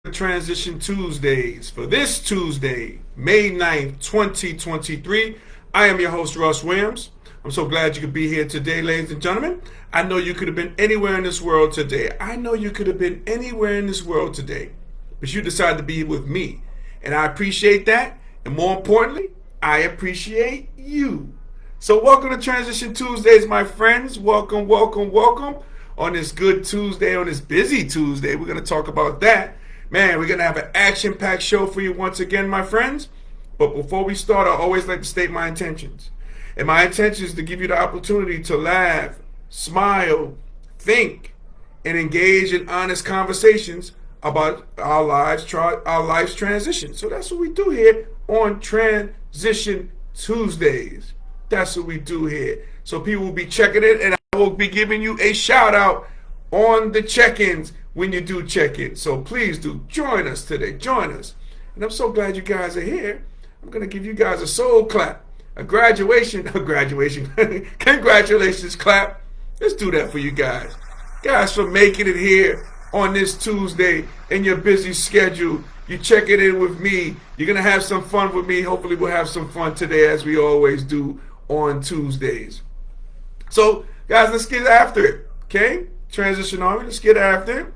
Transition Tuesdays for this Tuesday, May 9th, 2023. I am your host, Russ Williams. I'm so glad you could be here today, ladies and gentlemen. I know you could have been anywhere in this world today. But you decided to be with me. And I appreciate that. And more importantly, I appreciate you. So welcome to Transition Tuesdays, my friends. Welcome. On this good Tuesday, on this busy Tuesday, we're going to talk about that. Man, we're going to have an action-packed show for you once again, my friends. But before we start, I always like to state my intentions. And my intention is to give you the opportunity to laugh, smile, think, and engage in honest conversations about our lives transition. So that's what we do here on Transition Tuesdays. That's what we do here. So people will be checking it, and I will be giving you a shout out on the check-ins when you do check in. So please do join us today. Join us. And I'm so glad you guys are here. I'm going to give you guys a soul clap, a graduation congratulations clap. Let's do that for you guys. Guys, for making it here on this Tuesday in your busy schedule. You check it in with me. You're going to have some fun with me. Hopefully we'll have some fun today as we always do on Tuesdays. So, guys, let's get after it, okay? Transition Army, let's get after it.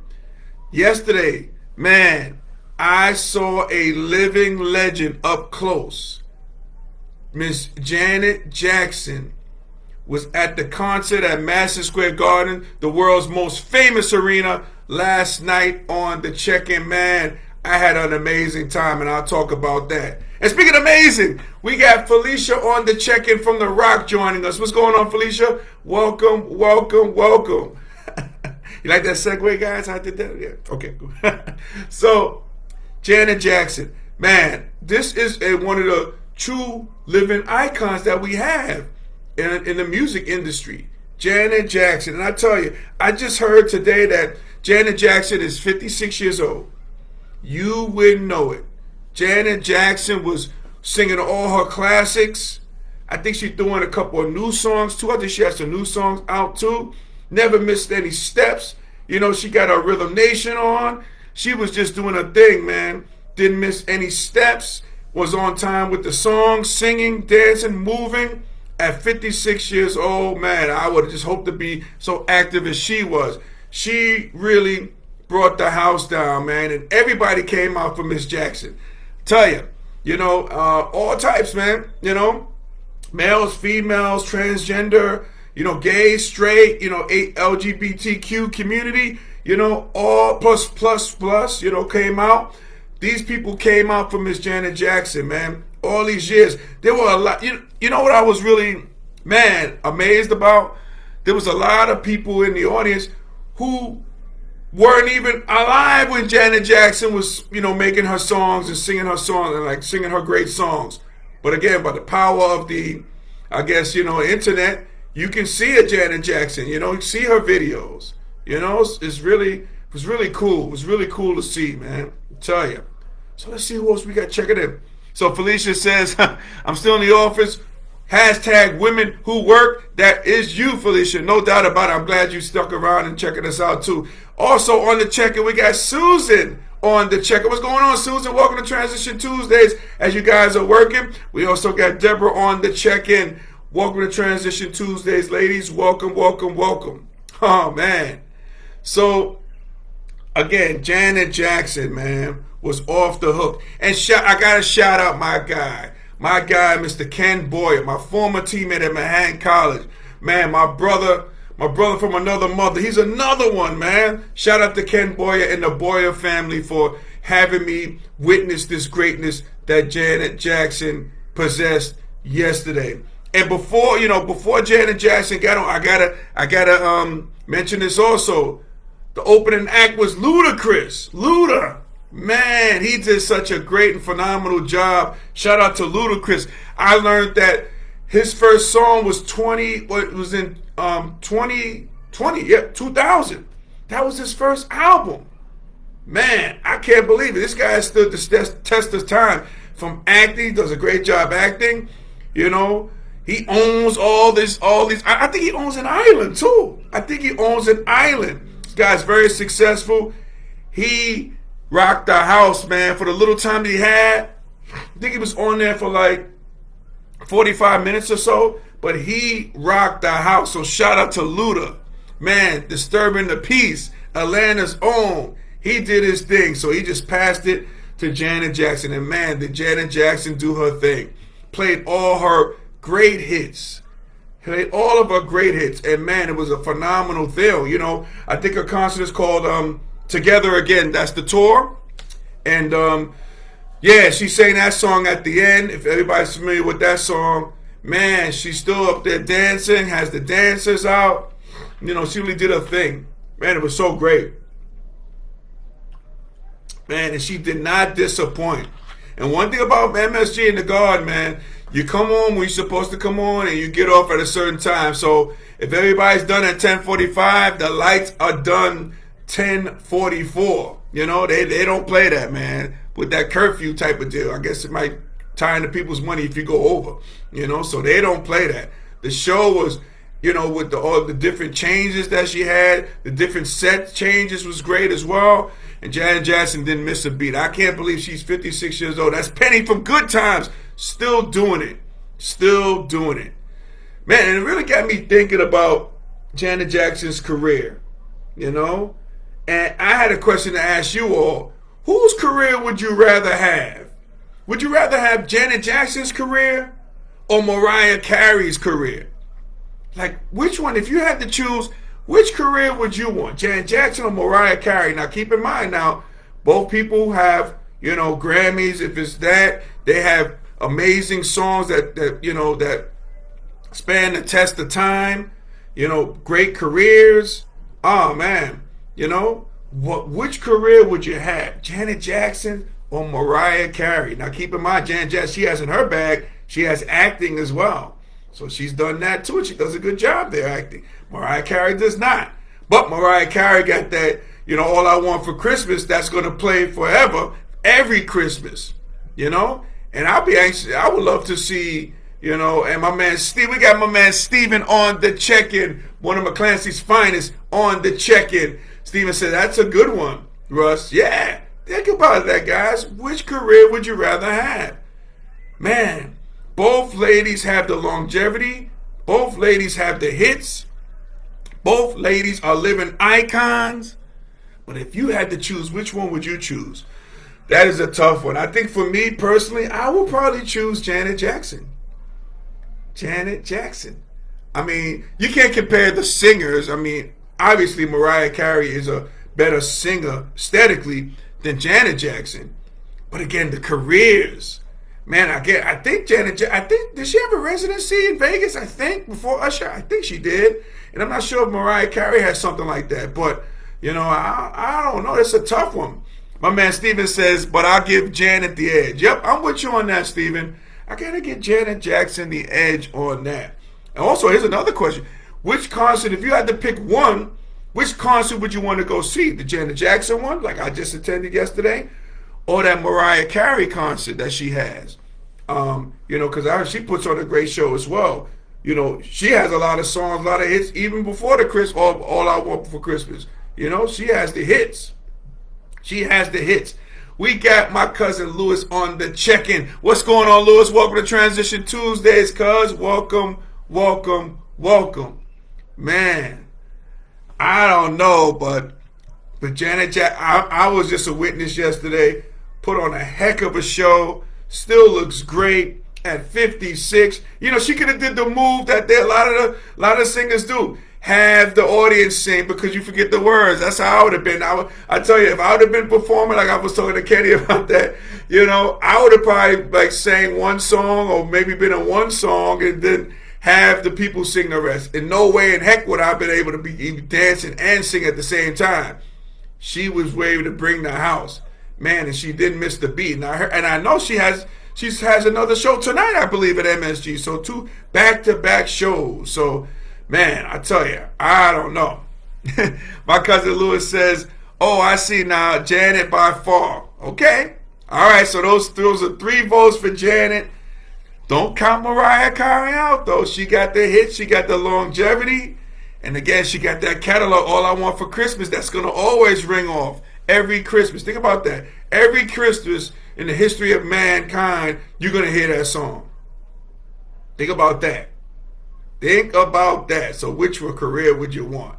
Yesterday, man, I saw a living legend up close. Miss Janet Jackson was at the concert at Madison Square Garden, the world's most famous arena, last night on the check-in. Man, I had an amazing time, and I'll talk about that. And speaking of amazing, we got Felicia on the check-in from The Rock joining us. What's going on, Felicia? Welcome. You like that segue, guys? I did that? Yeah. Okay, cool. So, Janet Jackson. Man, this is one of the true living icons that we have in the music industry. Janet Jackson. And I tell you, I just heard today that Janet Jackson is 56 years old. You wouldn't know it. Janet Jackson was singing all her classics. I think she's doing a couple of new songs too. I think she has some new songs out too. Never missed any steps. You know, she got her Rhythm Nation on. She was just doing her thing, man. Didn't miss any steps. Was on time with the songs, singing, dancing, moving. At 56 years old, man, I would have just hoped to be so active as she was. She really brought the house down, man, and everybody came out for Miss Jackson. Tell you, all types, man, males, females, transgender, gay, straight, LGBTQ community, all plus, came out. These people came out for Miss Janet Jackson, man. All these years, there were a lot. You know what I was really, man, amazed about? There was a lot of people in the audience who weren't even alive when Janet Jackson was, making her songs and singing her songs and like singing her great songs. But again, by the power of the, internet, you can see a Janet Jackson, see her videos. It was really cool. It was really cool to see, man. I tell you. So let's see who else we got checking in. So Felicia says, I'm still in the office. Hashtag women who work. That is you, Felicia. No doubt about it. I'm glad you stuck around and checking us out too. Also on the check-in, we got Susan on the check-in. What's going on, Susan? Welcome to Transition Tuesdays as you guys are working. We also got Deborah on the check-in. Welcome to Transition Tuesdays, ladies. Welcome. Oh, man. So, again, Janet Jackson, man, was off the hook. And I got to shout out my guy, Mr. Ken Boyer, my former teammate at Manhattan College. Man, my brother from another mother. He's another one, man. Shout out to Ken Boyer and the Boyer family for having me witness this greatness that Janet Jackson possessed yesterday. And before Janet Jackson got on, I gotta mention this also. The opening act was Ludacris. Man, he did such a great and phenomenal job. Shout out to Ludacris. I learned that his first song was 2020, 2000. That was his first album. Man, I can't believe it. This guy stood the test of time. From acting, does a great job acting. He owns all these. I think he owns an island too. This guy's very successful. He rocked the house, man, for the little time that he had. I think he was on there for like 45 minutes or so, but he rocked the house. So shout out to Luda, man, disturbing the peace, Atlanta's own. He did his thing, so he just passed it to Janet Jackson. And man, did Janet Jackson do her thing. Played all her great hits. Played all of her great hits. And man, it was a phenomenal thing. You know, I think her concert is called Together Again. That's the tour. And yeah, she sang that song at the end. If everybody's familiar with that song, man, she's still up there dancing, has the dancers out. You know, she really did her thing. Man, it was so great. Man, and she did not disappoint. And one thing about MSG and the Guard, man, you come on when you're supposed to come on and you get off at a certain time. So if everybody's done at 10:45, the lights are done 10:44. You know, they don't play that, man, with that curfew type of deal. I guess it might tie into people's money if you go over, you know, so they don't play that. The show was, you know, with all the different changes that she had, the different set changes was great as well. And Janet Jackson didn't miss a beat. I can't believe she's 56 years old. That's Penny from Good Times. Still doing it. Still doing it. Man, and it really got me thinking about Janet Jackson's career, you know? And I had a question to ask you all. Whose career would you rather have? Would you rather have Janet Jackson's career or Mariah Carey's career? Like, which one, if you had to choose, which career would you want? Janet Jackson or Mariah Carey? Now, keep in mind now, both people have, you know, Grammys. If it's that, they have amazing songs that you know, that span the test of time. You know, great careers. Oh, man. You know, which career would you have? Janet Jackson or Mariah Carey? Now, keep in mind, Janet Jackson, she has in her bag, she has acting as well. So she's done that too, and she does a good job there acting. Mariah Carey does not. But Mariah Carey got that, you know, All I Want for Christmas, that's going to play forever, every Christmas, you know? And I'll be anxious. I would love to see, you know, and my man Steve, we got my man Steven on the check-in, one of McClancy's finest on the check-in. Steven said, that's a good one, Russ. Yeah, think about that, guys. Which career would you rather have? Man, both ladies have the longevity. Both ladies have the hits. Both ladies are living icons. But if you had to choose, which one would you choose? That is a tough one. I think for me personally, I would probably choose Janet Jackson. Janet Jackson. I mean, you can't compare the singers. I mean, obviously Mariah Carey is a better singer aesthetically than Janet Jackson. But again, the careers. Man, I think did she have a residency in Vegas? I think before Usher. I think she did, and I'm not sure if Mariah Carey has something like that. But you know, I don't know. It's a tough one. My man Steven says, but I'll give Janet the edge. Yep, I'm with you on that, Steven. I gotta get Janet Jackson the edge on that. And also, here's another question: which concert, if you had to pick one, which concert would you want to go see? The Janet Jackson one, like I just attended yesterday, or that Mariah Carey concert that she has? You know, because she puts on a great show as well. You know, she has a lot of songs, a lot of hits, even before the All I Want for Christmas. You know, she has the hits. She has the hits. We got my cousin Lewis on the check-in. What's going on, Lewis? Welcome to Transition Tuesdays, cuz. Welcome, welcome, welcome. Man, I don't know, but Janet I was just a witness yesterday. Put on a heck of a show. Still looks great at 56. You know, she could have did the move that a lot of singers do. Have the audience sing because you forget the words. That's how I would have been. I tell you, if I would have been performing like I was talking to Kenny about that, you know, I would have probably like sang one song or maybe been in one song and then have the people sing the rest. In no way in heck would I have been able to be dancing and sing at the same time. She was able to bring the house. Man, and she didn't miss the beat. And I know she has another show tonight, I believe, at MSG. So 2 back-to-back shows. So, man, I tell you, I don't know. My cousin Lewis says, oh, I see now, Janet by far. Okay. All right, so those are 3 votes for Janet. Don't count Mariah Carey out, though. She got the hits. She got the longevity. And again, she got that catalog, All I Want for Christmas, that's going to always ring off Every Christmas. Think about that. Every Christmas in the history of mankind, you're going to hear that song. Think about that. Think about that. So which career would you want?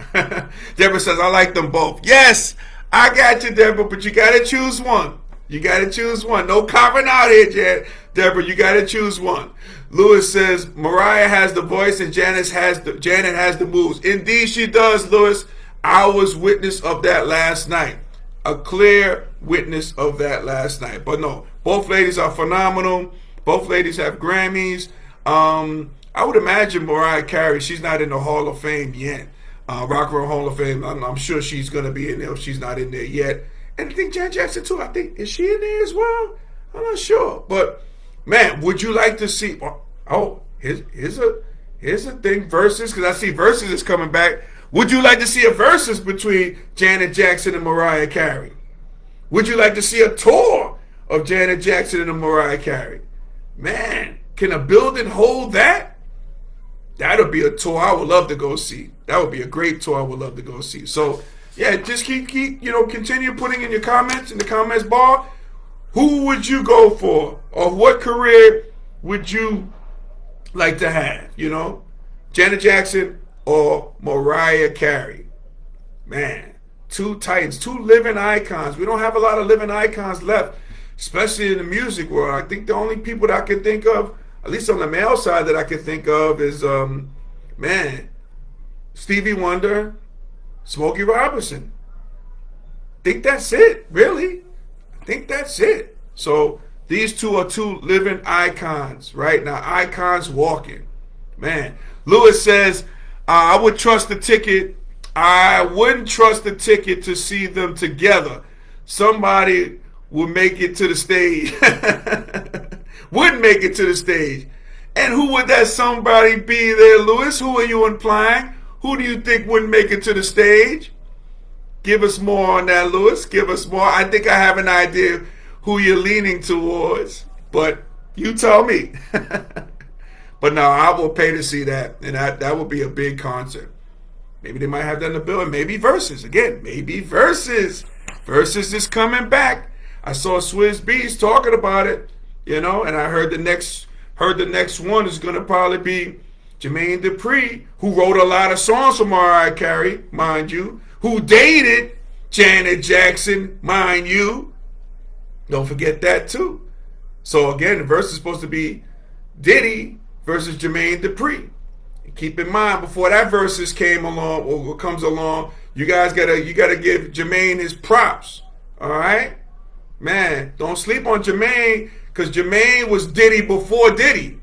Deborah says, I like them both. Yes, I got you, Deborah, but you got to choose one. You got to choose one. No copping out here, Deborah. You got to choose one. Lewis says, Mariah has the voice and Janet has the moves. Indeed, she does, Lewis. I was witness of that last night. A clear witness of that last night. But no, both ladies are phenomenal. Both ladies have Grammys. I would imagine Mariah Carey, she's not in the Hall of Fame yet. Rock and Roll Hall of Fame, I'm sure she's going to be in there if she's not in there yet. And I think Janet Jackson too, is she in there as well? I'm not sure. But, man, would you like to see, here's a thing, Versus, because I see Versus is coming back. Would you like to see a Versus between Janet Jackson and Mariah Carey? Would you like to see a tour of Janet Jackson and Mariah Carey? Man, can a building hold that? That'll be a tour I would love to go see. That would be a great tour I would love to go see. So, yeah, just keep continue putting in your comments in the comments bar. Who would you go for? Or what career would you like to have? Janet Jackson or Mariah Carey? Man, two titans, two living icons. We don't have a lot of living icons left, especially in the music world. I think the only people that I can think of, at least on the male side that I can think of, is Stevie Wonder, Smokey Robinson. I think that's it, really. I think that's it. So these two are two living icons right now. Icons walking. Man. Lewis says, I would trust the ticket. I wouldn't trust the ticket to see them together. Somebody will make it to the stage. Wouldn't make it to the stage. And who would that somebody be there, Lewis? Who are you implying? Who do you think wouldn't make it to the stage? Give us more on that, Lewis. Give us more. I think I have an idea who you're leaning towards, but you tell me. But no, I will pay to see that, and that will be a big concert. Maybe they might have that in the building. Maybe Versus. Again, maybe Versus. Versus is coming back. I saw Swizz Beatz talking about it, and I heard the next one is going to probably be Jermaine Dupri, who wrote a lot of songs for Mariah Carey, mind you, who dated Janet Jackson, mind you. Don't forget that too. So again, the verse is supposed to be Diddy versus Jermaine Dupri. And keep in mind, before that versus came along or comes along, you gotta give Jermaine his props. All right, man. Don't sleep on Jermaine, because Jermaine was Diddy before Diddy.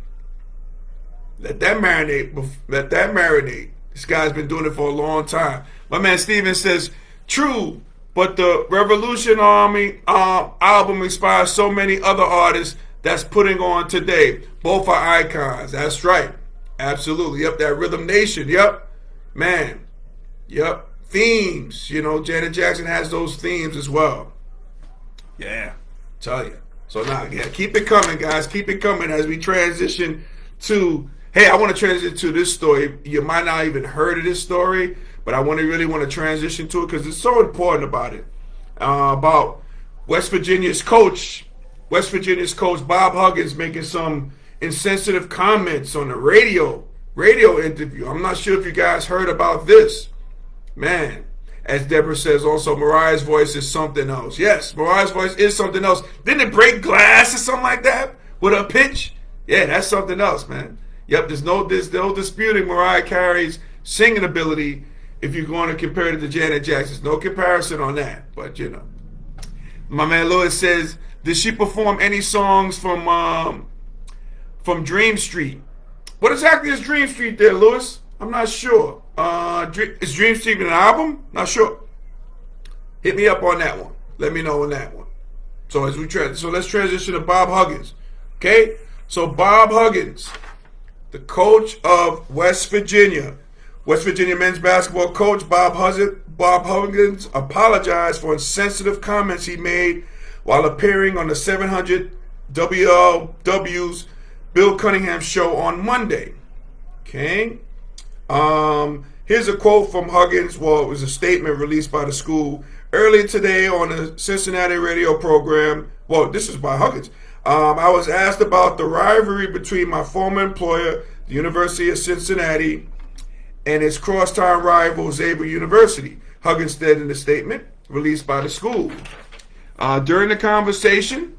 Let that marinate. Let that marinate. This guy's been doing it for a long time. My man Steven says, true, but the Revolution Army album inspires so many other artists that's putting on today. Both are icons. That's right. Absolutely. Yep, that Rhythm Nation. Yep. Man. Yep. Themes. Janet Jackson has those themes as well. Yeah. Tell you. So now, yeah, keep it coming, guys. Keep it coming as we transition to, hey, I want to transition to this story. You might not even heard of this story, but I really want to transition to it because it's so important about it. About West Virginia's coach Bob Huggins, making some insensitive comments on the radio interview. I'm not sure if you guys heard about this. Man, as Deborah says also, Mariah's voice is something else. Yes, Mariah's voice is something else. Didn't it break glass or something like that with her pitch? Yeah, that's something else, man. Yep, there's no disputing Mariah Carey's singing ability if you're going to compare it to Janet Jackson's. No comparison on that, but My man Lewis says, did she perform any songs from Dream Street? What exactly is Dream Street there, Lewis? I'm not sure. Is Dream Street an album? Not sure. Hit me up on that one. Let me know on that one. So let's transition to Bob Huggins. Okay? So Bob Huggins, the coach of West Virginia men's basketball coach Bob Huggins apologized for insensitive comments he made while appearing on the 700 WLW's Bill Cunningham show on Monday. Okay? Here's a quote from Huggins. Well, it was a statement released by the school earlier today on the Cincinnati radio program, well, this is by Huggins, I was asked about the rivalry between my former employer, the University of Cincinnati, and its crosstown rival, Xavier University. Huggins said in a statement released by the school. During the conversation,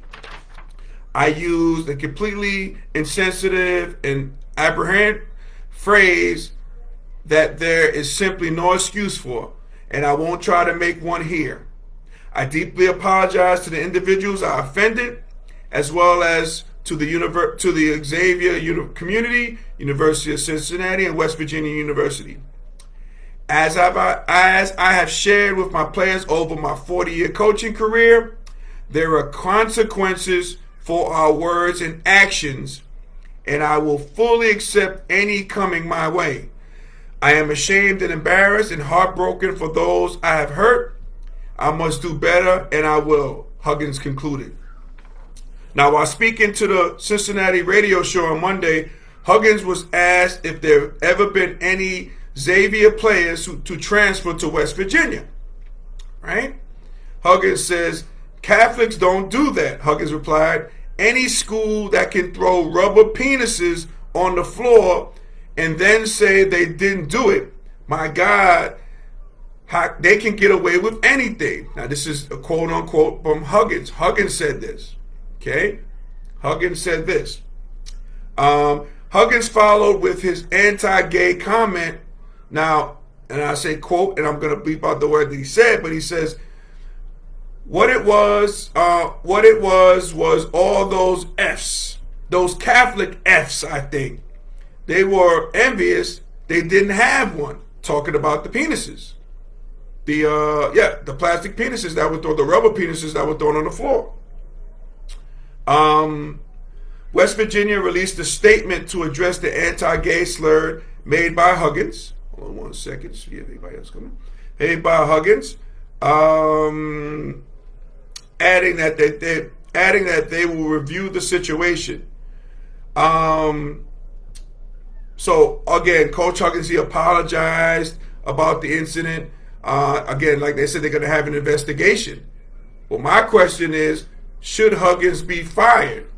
I used a completely insensitive and aberrant phrase that there is simply no excuse for, and I won't try to make one here. I deeply apologize to the individuals I offended, as well as to the Xavier community, University of Cincinnati, and West Virginia University. As I have shared with my players over my 40-year coaching career, there are consequences for our words and actions, and I will fully accept any coming my way. I am ashamed and embarrassed and heartbroken for those I have hurt. I must do better, and I will, Huggins concluded. Now, while speaking to the Cincinnati radio show on Monday, Huggins was asked if there have ever been any Xavier players to transfer to West Virginia. Right? Huggins says, Catholics don't do that, Huggins replied. Any school that can throw rubber penises on the floor and then say they didn't do it, my God, they can get away with anything. Now, this is a quote unquote from Huggins. Huggins said this. Okay? Huggins said this. Huggins followed with his anti-gay comment. Now, and I say quote, and I'm going to bleep out the word that he said, but he says, what it was all those F's, those Catholic F's, I think. They were envious they didn't have one, talking about the penises. The plastic penises that were thrown, the rubber penises that were thrown on the floor. West Virginia released a statement to address the anti-gay slur made by Huggins. Hold on one second, see if anybody else coming. Made by Huggins, adding that they will review the situation. So again, Coach Huggins, he apologized about the incident. Again, like they said, they're going to have an investigation. Well, my question is, should Huggins be fired?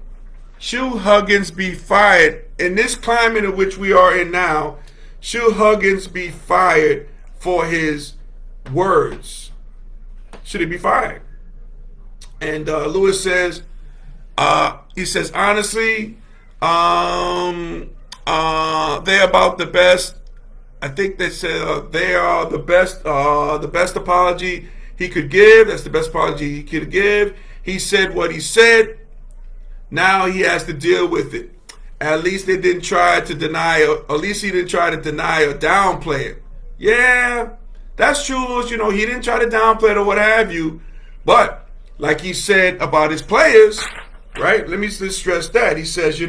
Should Huggins be fired in this climate in which we are in now? Should Huggins be fired for his words? Should he be fired? And Lewis says, he says, honestly, they're about the best. I think they said they are the best apology he could give. That's the best apology he could give. He said what he said. Now he has to deal with it. At least they didn't try to deny, at least he didn't try to deny or downplay it. Yeah, that's true, Lewis. You know, he didn't try to downplay it or what have you. But like he said about his players, right? Let me just stress that. He says, he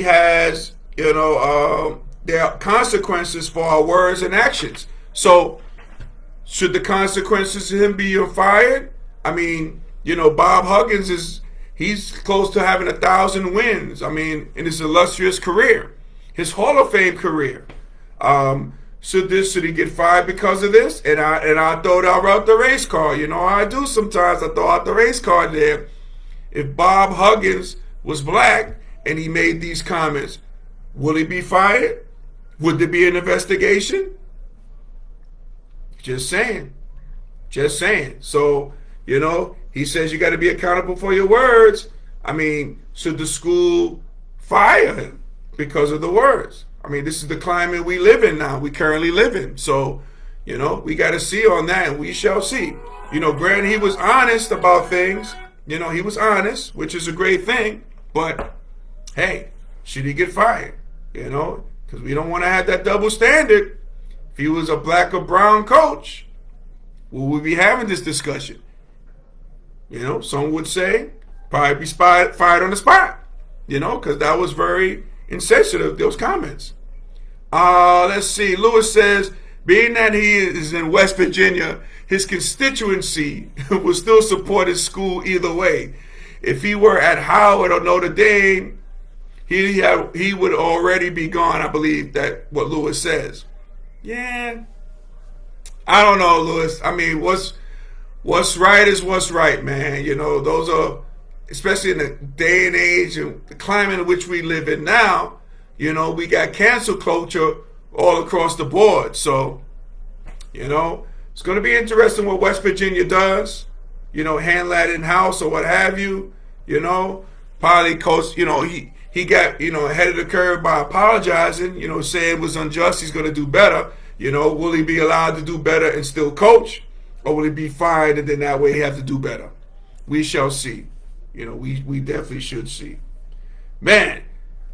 has, there are consequences for our words and actions. So should the consequences of him be fired? I mean, Bob Huggins he's close to having 1,000 wins. I mean, in his illustrious career, his Hall of Fame career. Should he get fired because of this? And I throw out the race card. I do sometimes. I throw out the race card there. If Bob Huggins was black and he made these comments, will he be fired? Would there be an investigation? Just saying. So, he says you got to be accountable for your words. I mean, should the school fire him because of the words? I mean, this is the climate we live in now. We currently live in. So, we got to see on that, and we shall see. Granted, he was honest about things. He was honest, which is a great thing. But, hey, should he get fired? Because we don't want to have that double standard. If he was a black or brown coach, will we be having this discussion? Some would say probably be fired on the spot, because that was very insensitive, those comments. Let's see. Lewis says, being that he is in West Virginia, his constituency will still support his school either way. If he were at Howard or Notre Dame, he would already be gone. I believe that what Lewis says. Yeah, I don't know, Lewis. I mean, what's right is what's right, man. You know, those are, especially in the day and age and the climate in which we live in now. You know, we got cancel culture all across the board. So, you know, it's going to be interesting what West Virginia does. You know, handle that in house or what have you. You know, probably coach. You know, he got, you know, ahead of the curve by apologizing. You know, saying it was unjust. He's going to do better. You know, will he be allowed to do better and still coach? Or will he be fined and then that way he have to do better? We shall see. You know, we definitely should see. Man,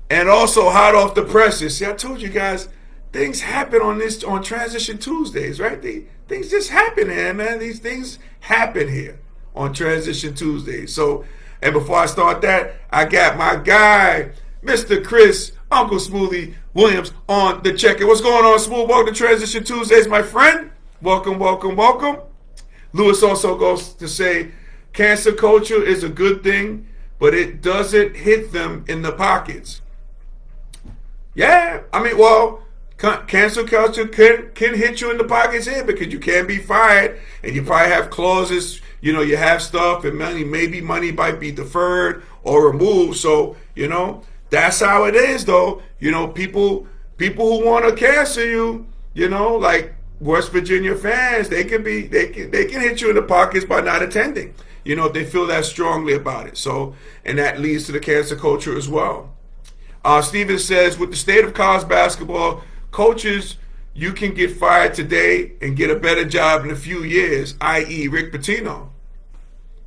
and also hot off the presses. See, I told you guys, things happen on Transition Tuesdays, right? Things just happen here, man. These things happen here on Transition Tuesdays. So, and before I start that, I got my guy, Mr. Chris, Uncle Smoothie Williams on the check-in. What's going on, Smooth? Welcome to Transition Tuesdays, my friend. Welcome, welcome, welcome. Lewis also goes to say, cancel culture is a good thing, but it doesn't hit them in the pockets. Yeah, I mean, well, cancel culture can hit you in the pockets here because you can be fired and you probably have clauses, you know, you have stuff and maybe money might be deferred or removed. So, you know, that's how it is though. You know, people who want to cancel you, you know, like West Virginia fans, they can hit you in the pockets by not attending, you know, if they feel that strongly about it. So, and that leads to the cancel culture as well. Steven says, with the state of college basketball, coaches, you can get fired today and get a better job in a few years, i.e. Rick Pitino.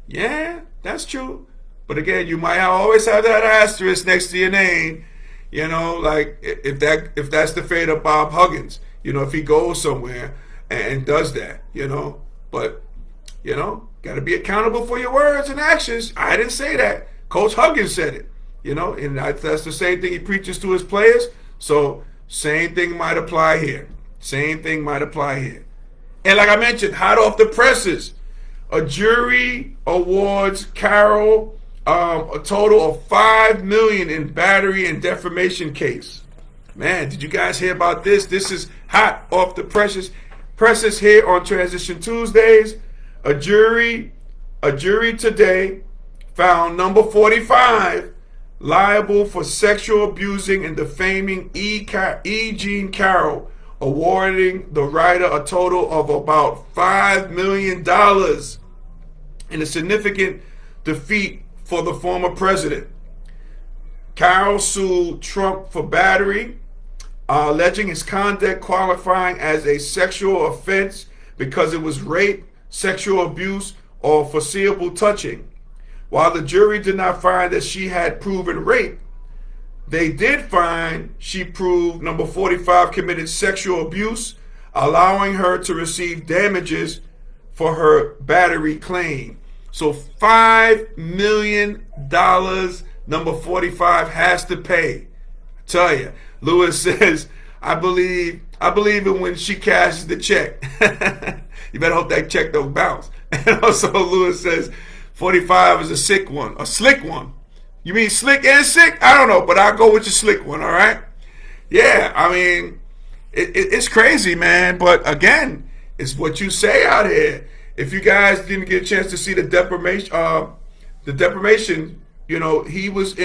Yeah, that's true. But again, you might always have that asterisk next to your name, you know, like if that's the fate of Bob Huggins, you know, if he goes somewhere and does that, you know. But, you know, got to be accountable for your words and actions. I didn't say that. Coach Huggins said it. You know, and that's the same thing he preaches to his players. So same thing might apply here. Same thing might apply here. And like I mentioned, hot off the presses, a jury awards Carroll a total of $5 million in battery and defamation case. Man, did you guys hear about this? This is hot off the presses here on Transition Tuesdays. A jury today found number 45 liable for sexual abusing and defaming E. Jean Carroll, awarding the writer a total of about $5 million in a significant defeat for the former president. Carroll sued Trump for battery, alleging his conduct qualifying as a sexual offense because it was rape, sexual abuse, or foreseeable touching. While the jury did not find that she had proven rape, they did find she proved number 45 committed sexual abuse, allowing her to receive damages for her battery claim. So $5 million number 45 has to pay. I tell you, Lewis says, I believe it when she cashes the check. You better hope that check don't bounce. And also Lewis says, 45 is a slick one. You mean slick and sick? I don't know, but I'll go with the slick one, all right? Yeah, I mean, it's crazy, man. But again, it's what you say out here. If you guys didn't get a chance to see the defamation, you know, he was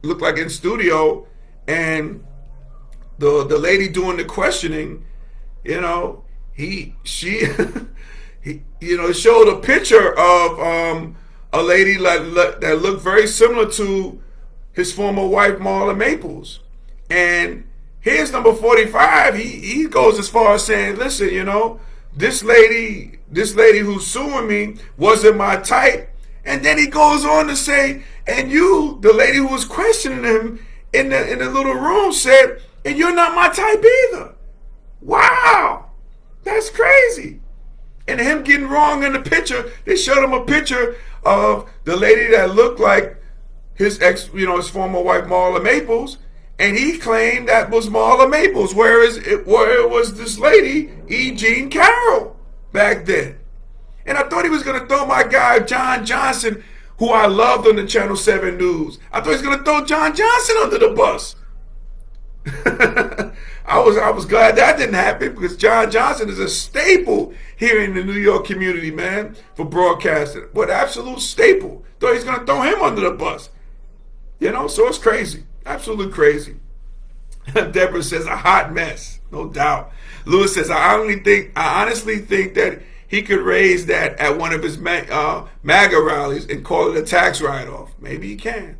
looked like in studio, and the lady doing the questioning, you know, she you know, showed a picture of a lady that looked very similar to his former wife, Marla Maples. And here's number 45. He goes as far as saying, listen, you know, this lady who's suing me wasn't my type. And then he goes on to say, and you, the lady who was questioning him in the little room, said, and you're not my type either. Wow, that's crazy. And him getting wrong in the picture, they showed him a picture of the lady that looked like his ex, you know, his former wife, Marla Maples, and he claimed that was Marla Maples, whereas it was this lady, E. Jean Carroll, back then. And I thought he was going to throw my guy, John Johnson, who I loved on the Channel 7 News. I thought he was going to throw John Johnson under the bus. I was glad that didn't happen, because John Johnson is a staple here in the New York community, man, for broadcasting. But absolute staple. Thought he's gonna throw him under the bus. You know, so it's crazy. Absolutely crazy. Deborah says a hot mess, no doubt. Lewis says, I honestly think that he could raise that at one of his MAGA rallies and call it a tax write-off. Maybe he can,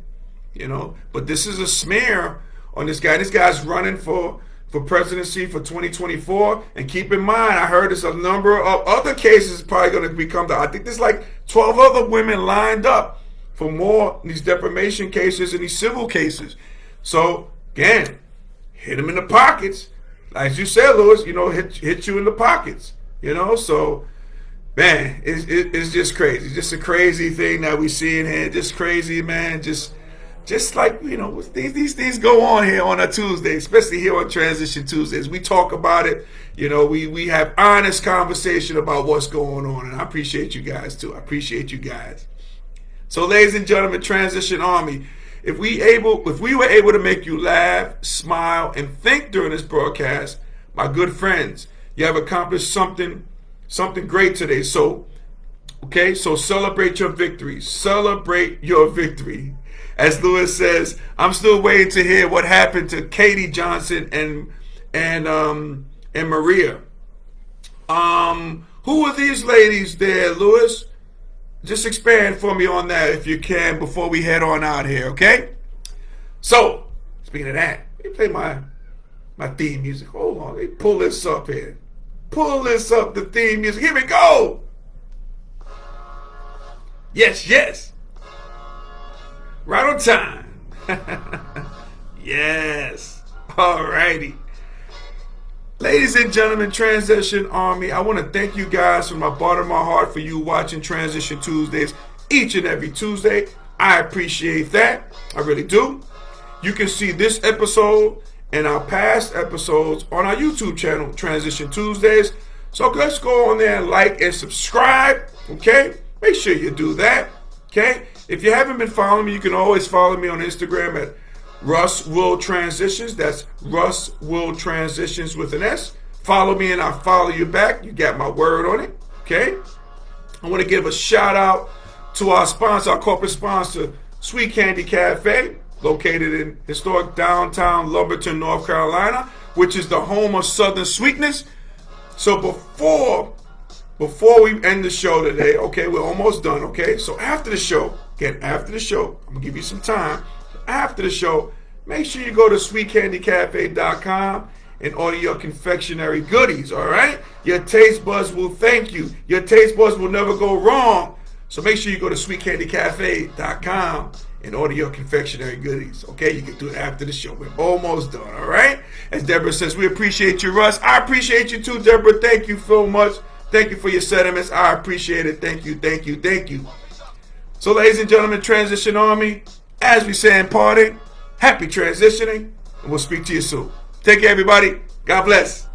you know. But this is a smear on this guy. This guy's running for presidency for 2024. And keep in mind, I heard there's a number of other cases probably going to become I think there's like 12 other women lined up for more these defamation cases and these civil cases. So, again, hit him in the pockets. Like you said, Lewis, you know, hit you in the pockets. You know, so, man, it's just crazy. It's just a crazy thing that we see in here. Just crazy, man. Just like, you know, these things go on here on a Tuesday, especially here on Transition Tuesdays. We talk about it. You know, we have honest conversation about what's going on, and I appreciate you guys too. I appreciate you guys. So, ladies and gentlemen, Transition Army, if we were able to make you laugh, smile, and think during this broadcast, my good friends, you have accomplished something great today. So, okay, so celebrate your victory. Celebrate your victory. As Lewis says, I'm still waiting to hear what happened to Katie Johnson and Maria. Who are these ladies there, Lewis? Just expand for me on that if you can before we head on out here, okay? So, speaking of that, let me play my theme music. Hold on, let me pull this up here. Pull this up, the theme music. Here we go. Yes, yes. Right on time. Yes. All righty. Ladies and gentlemen, Transition Army, I want to thank you guys from my bottom of my heart for you watching Transition Tuesdays each and every Tuesday. I appreciate that. I really do. You can see this episode and our past episodes on our YouTube channel, Transition Tuesdays. So let's go on there and like and subscribe, okay? Make sure you do that, okay? If you haven't been following me, you can always follow me on Instagram at Russ Will Transitions. That's Russ Will Transitions with an S. Follow me and I'll follow you back. You got my word on it, okay? I want to give a shout out to our sponsor, our corporate sponsor, Sweet Candy Cafe, located in historic downtown Lumberton, North Carolina, which is the home of Southern Sweetness. So before we end the show today, okay, we're almost done, okay? So after the show, I'm going to give you some time. After the show, make sure you go to sweetcandycafe.com and order your confectionery goodies, all right? Your taste buds will thank you. Your taste buds will never go wrong. So make sure you go to sweetcandycafe.com and order your confectionery goodies, okay? You can do it after the show. We're almost done, all right? As Deborah says, we appreciate you, Russ. I appreciate you too, Deborah. Thank you so much. Thank you for your sentiments. I appreciate it. Thank you, thank you, thank you. So, ladies and gentlemen, Transition Army, as we say in parting, happy transitioning, and we'll speak to you soon. Take care, everybody. God bless.